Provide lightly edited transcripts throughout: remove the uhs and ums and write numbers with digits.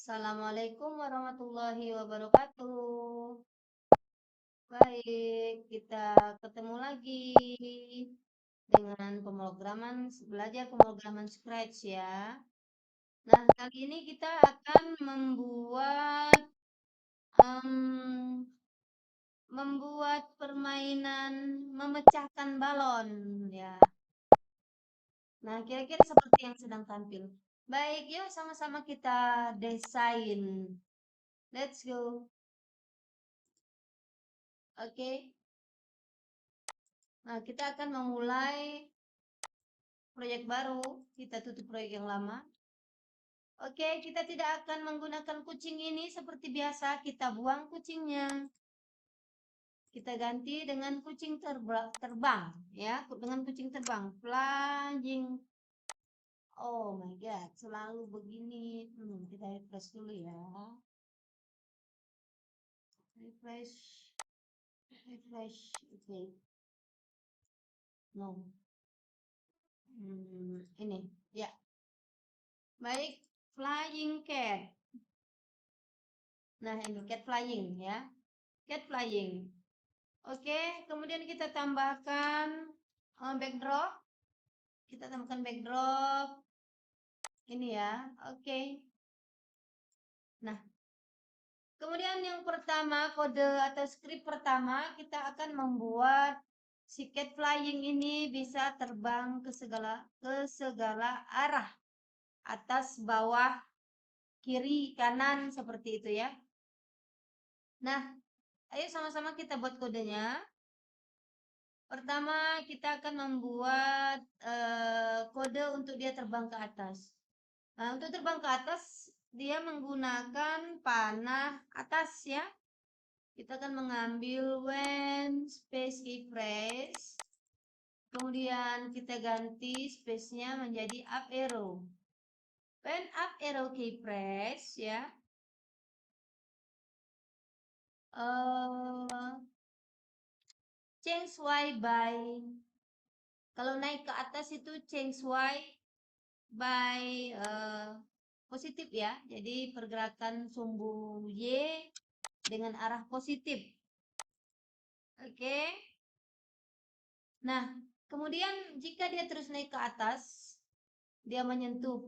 Assalamualaikum warahmatullahi wabarakatuh. Baik, kita ketemu lagi dengan belajar pemrograman Scratch ya. Nah, kali ini kita akan em, membuat permainan memecahkan balon ya. Nah, kira-kira seperti yang sedang tampil. Baik, yuk sama-sama kita desain. Let's go. Oke. Nah, kita akan memulai proyek baru. Kita tutup proyek yang lama. Oke, kita tidak akan menggunakan kucing ini seperti biasa. Kita buang kucingnya. Kita ganti dengan kucing terbang. Ya, dengan kucing terbang. Flying. Oh my God, selalu begini. Kita refresh dulu ya. Refresh. Refresh. Oke. No. Ini. Ya. Baik. Flying cat. Nah, ini cat flying ya. Cat flying. Oke, kemudian kita tambahkan backdrop. Kita tambahkan backdrop. Ini ya. Oke. Nah, kemudian yang pertama, kode atau script pertama, kita akan membuat si cat flying ini bisa terbang ke segala arah. Atas, bawah, kiri, kanan, seperti itu ya. Nah, ayo sama-sama kita buat kodenya. Pertama, kita akan membuat kode untuk dia terbang ke atas. Nah, untuk terbang ke atas, dia menggunakan panah atas ya. Kita akan mengambil when space keypress. Kemudian kita ganti space-nya menjadi up arrow. When up arrow keypress ya. Change Y by, kalau naik ke atas itu change Y by positif ya. Jadi pergerakan sumbu Y dengan arah positif. Oke. Nah, kemudian jika dia terus naik ke atas, dia menyentuh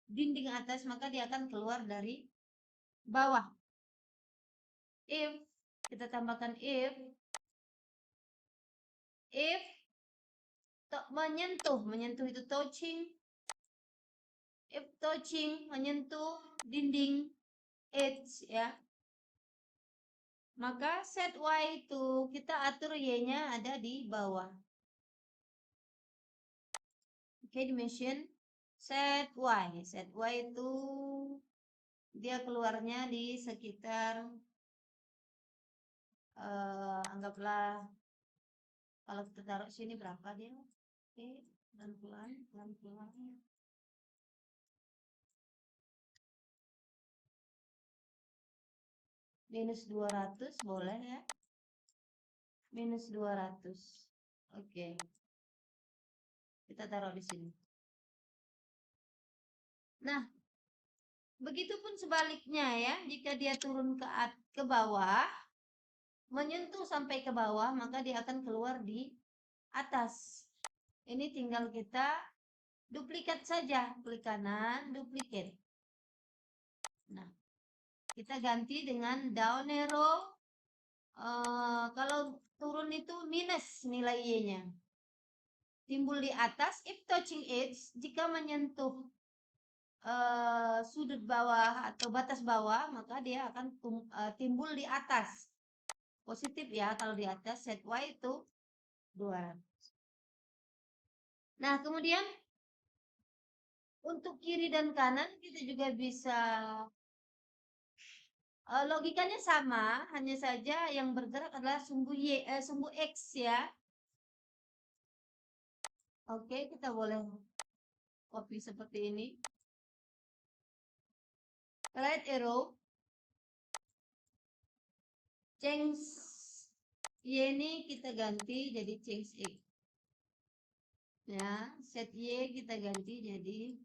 dinding atas, maka dia akan keluar dari bawah. If kita tambahkan if menyentuh itu touching. If touching menyentuh dinding edge ya, maka set Y itu kita atur Y-nya ada di bawah. Oke, dimension set Y itu dia keluarnya di sekitar anggaplah kalau kita taruh sini berapa dia. Oke, pelan-pelan minus 200 boleh ya, minus 200. Oke, kita taruh di sini. Nah, begitupun sebaliknya ya, jika dia turun ke bawah, menyentuh sampai ke bawah, maka dia akan keluar di atas. Ini tinggal kita duplikat saja, klik kanan, duplicate. Nah, kita ganti dengan down arrow. Kalau turun itu minus nilai Y-nya. Timbul di atas, if touching edge, jika menyentuh sudut bawah atau batas bawah, maka dia akan timbul di atas. Positif ya, kalau di atas set Y itu 200. Nah, kemudian untuk kiri dan kanan kita juga bisa logikanya sama, hanya saja yang bergerak adalah sumbu X ya. Oke, kita boleh copy seperti ini. Right arrow, change Y ini kita ganti jadi change X. Ya, set Y kita ganti jadi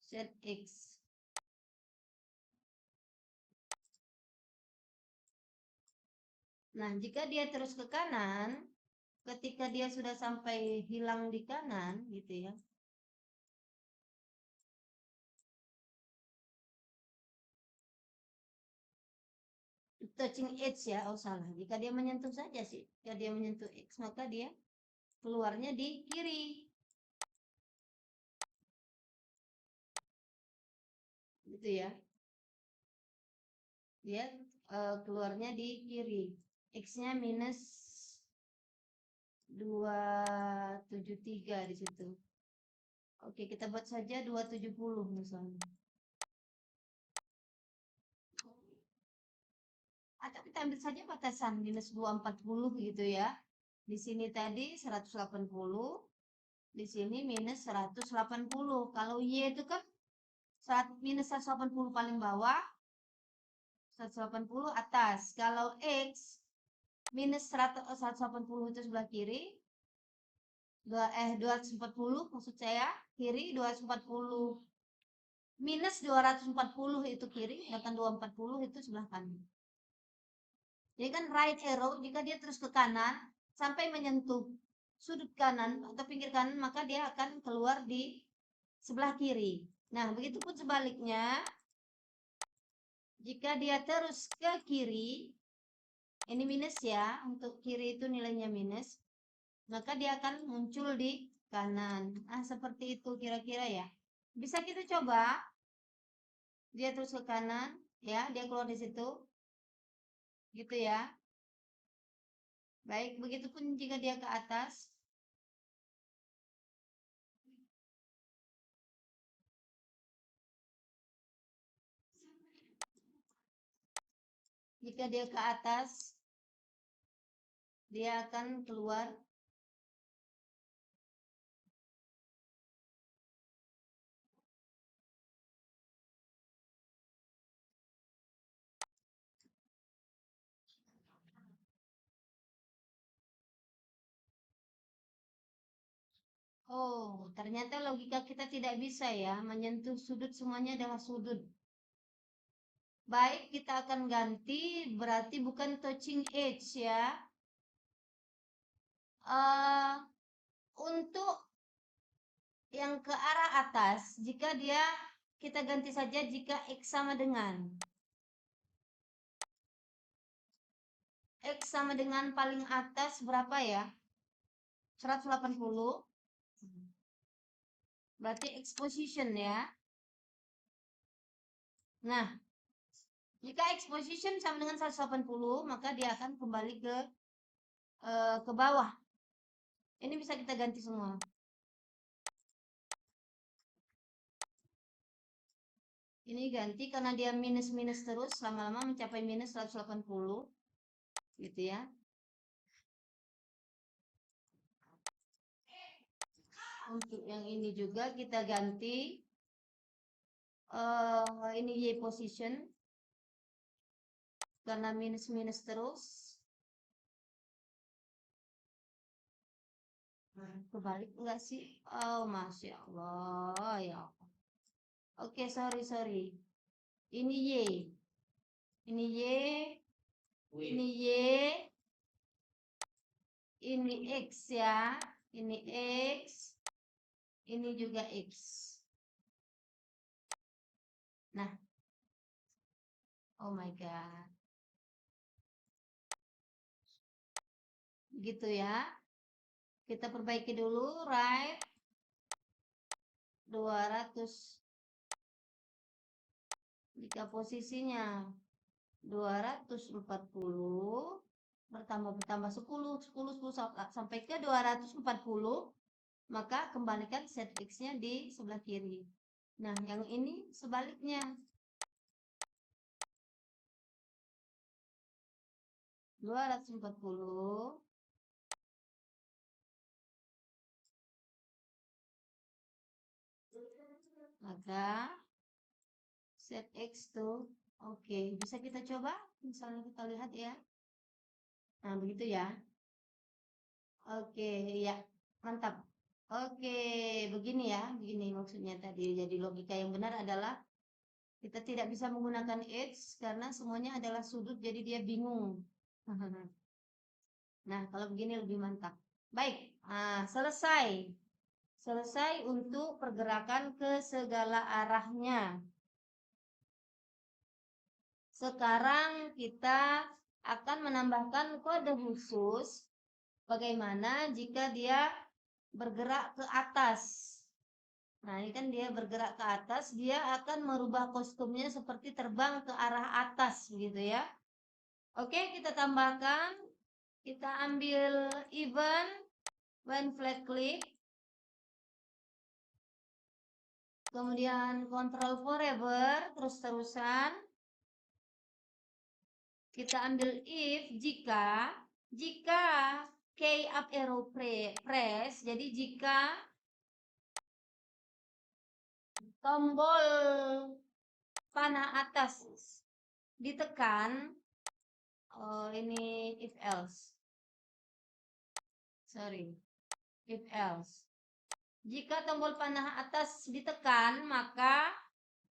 set X. Nah, jika dia terus ke kanan, ketika dia sudah sampai hilang di kanan, gitu ya. Touching edge ya, oh salah. Jika dia menyentuh saja sih, jika dia menyentuh X, maka dia keluarnya di kiri. Gitu ya. Dia keluarnya di kiri. X-nya minus 273 di situ. Oke, kita buat saja 270 misalnya. Atau kita ambil saja batasan minus 240 gitu ya. Di sini tadi 180, di sini minus 180. Kalau Y itu kan minus 180 paling bawah, 180 atas. Kalau X minus 180 itu sebelah kiri, 240 maksud saya, kiri 240. Minus 240 itu kiri, sedangkan 240 itu sebelah kanan. Jadi kan right arrow, jika dia terus ke kanan, sampai menyentuh sudut kanan atau pinggir kanan, maka dia akan keluar di sebelah kiri. Nah, begitupun sebaliknya, jika dia terus ke kiri, ini minus ya, untuk kiri itu nilainya minus, maka dia akan muncul di kanan. Nah, seperti itu kira-kira ya. Bisa kita coba, dia terus ke kanan, ya, dia keluar di situ, gitu ya. Baik, begitupun jika dia ke atas. Jika dia ke atas, dia akan keluar oh, ternyata logika kita tidak bisa ya, menyentuh sudut semuanya adalah sudut. Baik, kita akan ganti, berarti bukan touching edge ya. Untuk yang ke arah atas, jika dia, kita ganti saja jika X sama dengan. X sama dengan paling atas berapa ya? 180. Berarti X position ya. Nah, jika X position sama dengan 180, maka dia akan kembali ke bawah. Ini bisa kita ganti semua. Ini ganti karena dia minus-minus terus, lama-lama mencapai minus 180. Gitu ya. Untuk yang ini juga kita ganti. Ini Y position. Karena minus-minus terus. Kebalik enggak sih? Oh, Masya Allah. Ya. Oke, sorry. Ini Y. Ini Y. Ini Y. Ini X ya. Ini X. Ini juga X. Nah. Oh my God. Gitu ya. Kita perbaiki dulu. Right. 200. Jika posisinya 240 bertambah 10 sampai ke 240, maka kembalikan set X-nya di sebelah kiri. Nah, yang ini sebaliknya. 240 maka set X tuh oke, bisa kita coba misalnya kita lihat ya. Nah, begitu ya. Oke, ya, mantap. Oke, begini ya, begini maksudnya tadi. Jadi logika yang benar adalah kita tidak bisa menggunakan edge karena semuanya adalah sudut, jadi dia bingung. Nah, kalau begini lebih mantap. Baik, selesai. Selesai untuk pergerakan ke segala arahnya. Sekarang kita akan menambahkan kode khusus bagaimana jika dia bergerak ke atas. Nah, ini kan dia bergerak ke atas, dia akan merubah kostumnya seperti terbang ke arah atas gitu ya. Oke, kita tambahkan. Kita ambil event when flag click. Kemudian control forever terus-terusan. Kita ambil if jika key up arrow press, jadi jika tombol panah atas ditekan, ini if else, if else. Jika tombol panah atas ditekan, maka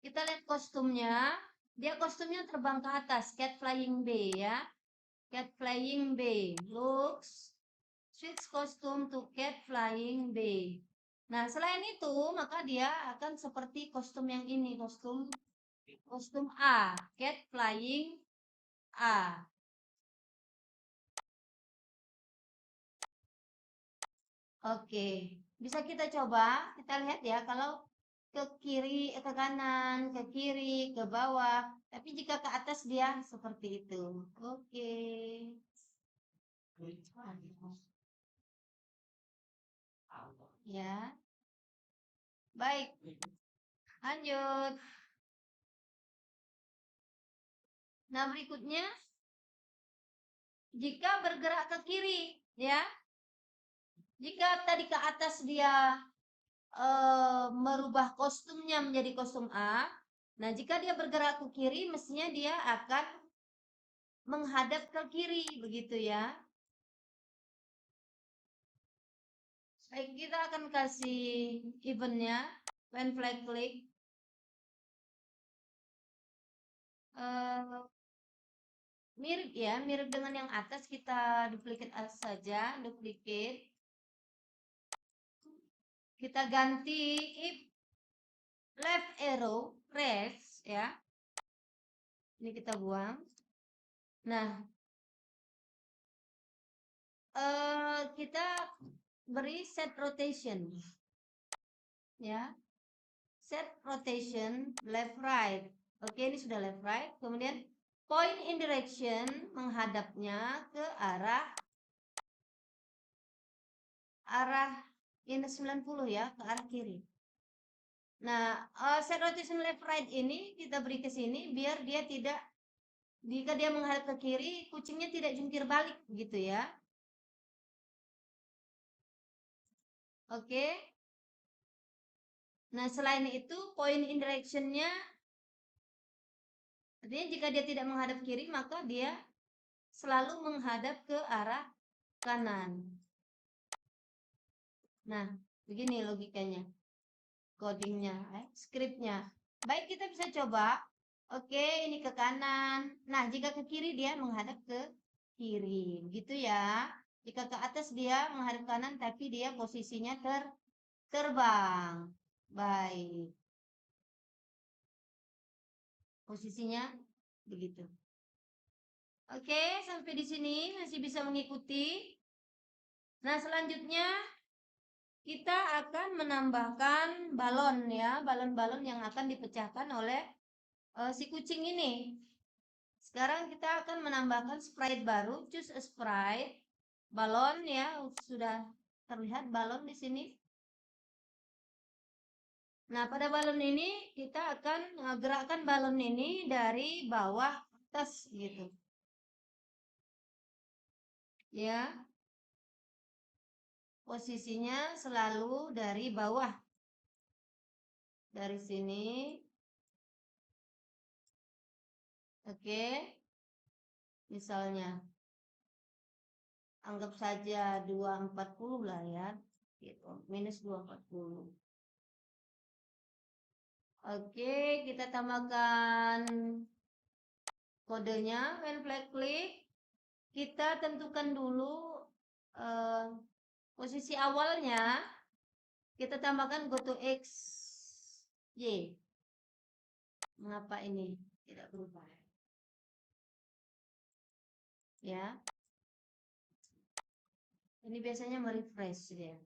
kita lihat kostumnya, dia kostumnya terbang ke atas, cat flying bee ya, cat flying bee, looks, switch costume to cat flying bee. Nah, selain itu, maka dia akan seperti kostum yang ini, kostum A, cat flying A. Oke, bisa kita coba, kita lihat ya, kalau ke kiri, ke kanan, ke kiri, ke bawah. Tapi jika ke atas dia seperti itu. Oke. Ya. Baik. Lanjut. Nah, berikutnya jika bergerak ke kiri, ya. Jika tadi ke atas dia merubah kostumnya menjadi kostum A. Nah, jika dia bergerak ke kiri, mestinya dia akan menghadap ke kiri, begitu ya. Baik, kita akan kasih eventnya when flag click. Mirip ya, mirip dengan yang atas, kita duplicate saja, duplicate. Kita ganti if left arrow press ya. Ini kita buang. Nah, kita beri set rotation ya, set rotation left right. Oke, ini sudah left right. Kemudian point in direction, menghadapnya ke arah minus 90 ya, ke arah kiri. Nah, set rotation left right ini kita beri ke sini biar dia tidak, jika dia menghadap ke kiri, kucingnya tidak jungkir balik gitu ya. Oke. Nah, selain itu point in direction-nya, artinya jika dia tidak menghadap kiri, maka dia selalu menghadap ke arah kanan. Nah, begini logikanya, codingnya, scriptnya. Baik, kita bisa coba. Oke, ini ke kanan. Nah, jika ke kiri dia menghadap ke kiri, gitu ya. Jika ke atas dia menghadap kanan, tapi dia posisinya terbang. Baik. Posisinya begitu. Oke, sampai di sini masih bisa mengikuti. Nah, selanjutnya kita akan menambahkan balon ya, balon-balon yang akan dipecahkan oleh si kucing ini. Sekarang kita akan menambahkan sprite baru, choose a sprite, balon ya, sudah terlihat balon di sini. Nah, pada balon ini kita akan gerakkan balon ini dari bawah atas gitu. Ya. Posisinya selalu dari bawah. Dari sini. Oke. Misalnya anggap saja 240 lah ya. Gitu. Minus 240. Oke, kita tambahkan kodenya when flag click. Kita tentukan dulu posisi awalnya kita tambahkan go to X, Y. Mengapa ini tidak berubah? Ya. Ini biasanya merefresh dia.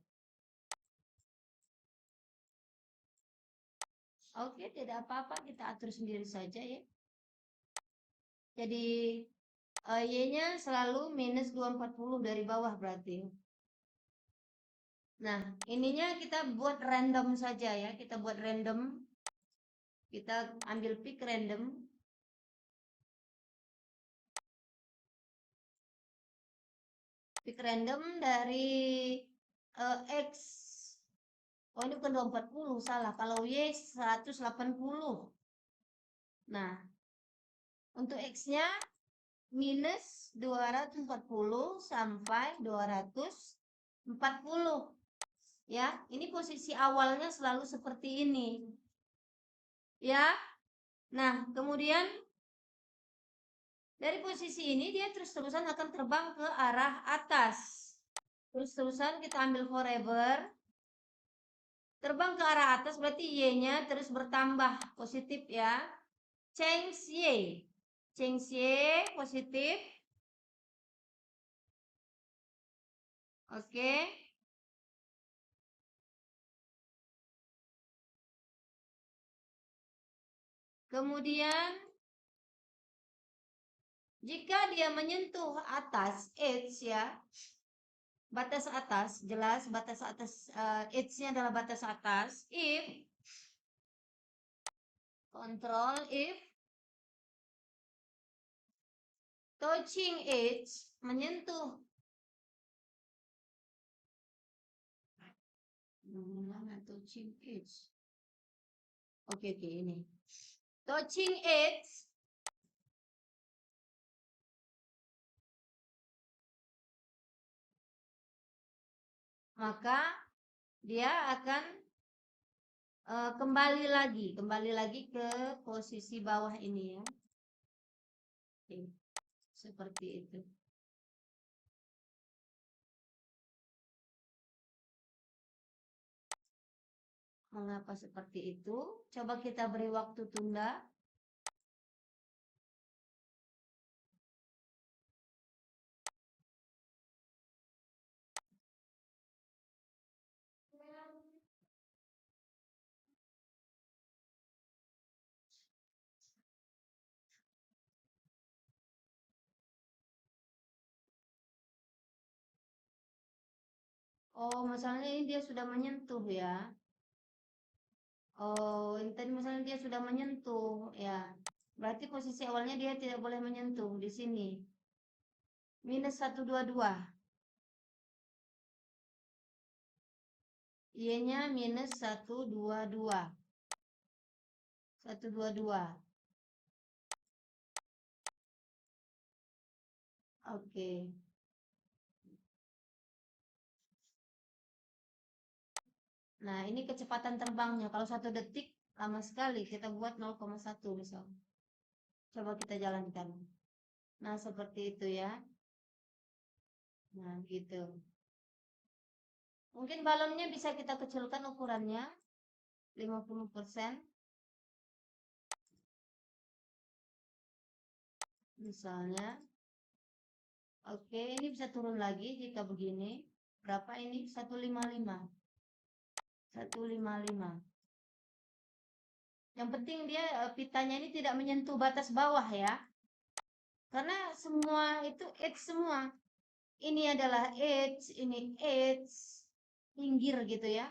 Oke, tidak apa-apa, kita atur sendiri saja ya. Jadi Y-nya selalu minus 240 dari bawah berarti. Nah, ininya kita buat random saja ya. Kita buat random. Kita ambil pick random. Pick random dari X. Oh, ini bukan 240, salah. Kalau Y 180. Nah, untuk X-nya minus 240 sampai 240. Ya, ini posisi awalnya selalu seperti ini. Ya. Nah, kemudian dari posisi ini dia terus-terusan akan terbang ke arah atas. Terus-terusan kita ambil forever. Terbang ke arah atas berarti Y-nya terus bertambah positif ya. Change Y. Change Y positif. Oke. Kemudian jika dia menyentuh atas edge ya, batas atas, jelas batas atas, edge-nya adalah batas atas. If control if touching edge, menyentuh touching edge. Oke, ini touching edge, maka dia akan kembali lagi ke posisi bawah ini ya. Oke, seperti itu. Mengapa seperti itu? Coba kita beri waktu tunda. Oh, masalahnya ini dia sudah menyentuh ya. Oh, ini tadi misalnya dia sudah menyentuh ya. Berarti posisi awalnya dia tidak boleh menyentuh di sini. Minus 122. Y-nya minus 122. 122. Oke. Nah, ini kecepatan terbangnya. Kalau 1 detik lama sekali. Kita buat 0,1 misal. Coba kita jalankan. Nah, seperti itu ya. Nah, gitu. Mungkin balonnya bisa kita kecilkan ukurannya 50%. Misalnya. Oke, ini bisa turun lagi jika begini. Berapa ini? 155. 155. Yang penting dia pitanya ini tidak menyentuh batas bawah ya. Karena semua itu edge semua. Ini adalah edge, ini edge, pinggir gitu ya.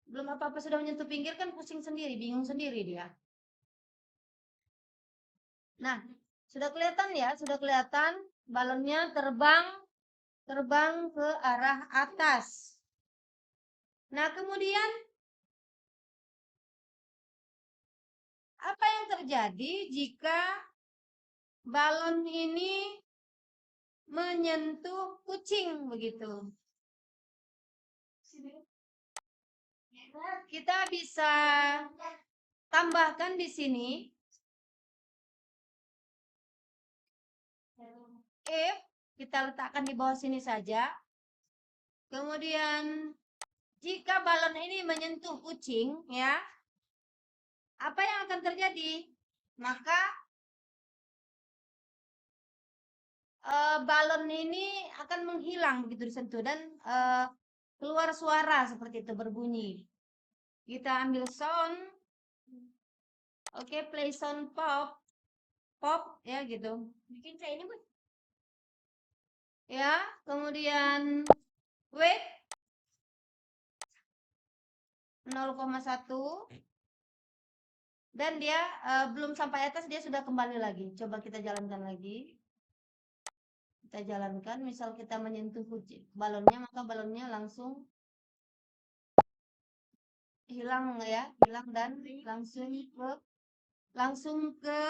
Belum apa-apa sudah menyentuh pinggir kan pusing sendiri, bingung sendiri dia. Nah, sudah kelihatan ya, sudah kelihatan balonnya terbang ke arah atas. Nah, kemudian apa yang terjadi jika balon ini menyentuh kucing begitu? Kita bisa tambahkan di sini if kita letakkan di bawah sini saja. Kemudian jika balon ini menyentuh kucing, ya, apa yang akan terjadi? Maka balon ini akan menghilang begitu disentuh dan keluar suara seperti itu berbunyi. Kita ambil sound. Oke, play sound pop. Pop ya gitu. Bikin kayak ini, Bu. Ya, kemudian wait 0,1 dan dia belum sampai atas, dia sudah kembali lagi. Coba kita jalankan lagi. Kita jalankan, misal kita menyentuh balonnya, maka balonnya langsung hilang ya, hilang dan langsung ke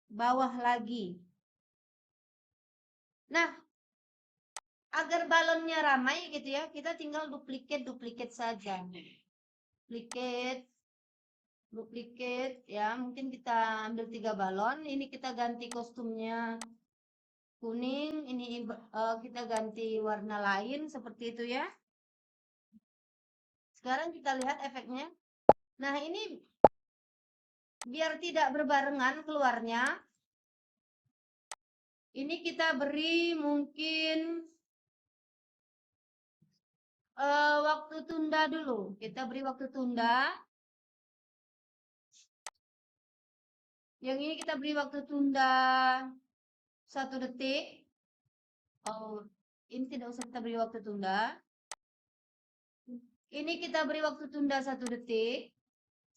bawah lagi. Nah, agar balonnya ramai gitu ya, kita tinggal duplikat saja. Duplikat ya, mungkin kita ambil 3 balon, ini kita ganti kostumnya kuning, ini kita ganti warna lain seperti itu ya. Sekarang kita lihat efeknya. Nah, ini biar tidak berbarengan keluarnya, ini kita beri mungkin waktu tunda dulu. Kita beri waktu tunda. Yang ini kita beri waktu tunda 1 detik. Oh, ini tidak usah kita beri waktu tunda. Ini kita beri waktu tunda 1 detik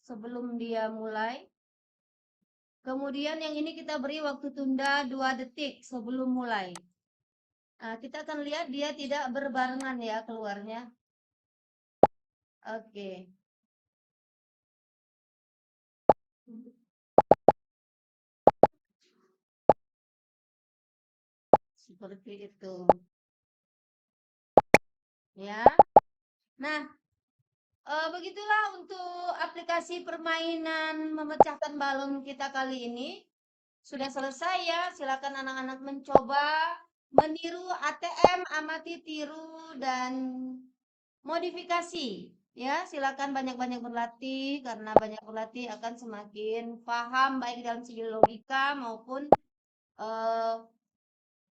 sebelum dia mulai. Kemudian yang ini kita beri waktu tunda 2 detik sebelum mulai. Nah, kita akan lihat dia tidak berbarengan ya keluarnya. Oke. Seperti itu. Ya. Nah, begitulah untuk aplikasi permainan memecahkan balon kita kali ini. Sudah selesai ya. Silakan anak-anak mencoba meniru ATM, amati, tiru, dan modifikasi. Ya, silakan banyak-banyak berlatih karena banyak berlatih akan semakin paham baik dalam segi logika maupun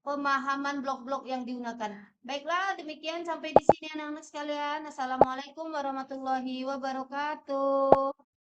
pemahaman blok-blok yang digunakan. Baiklah, demikian sampai di sini anak-anak sekalian. Assalamualaikum warahmatullahi wabarakatuh.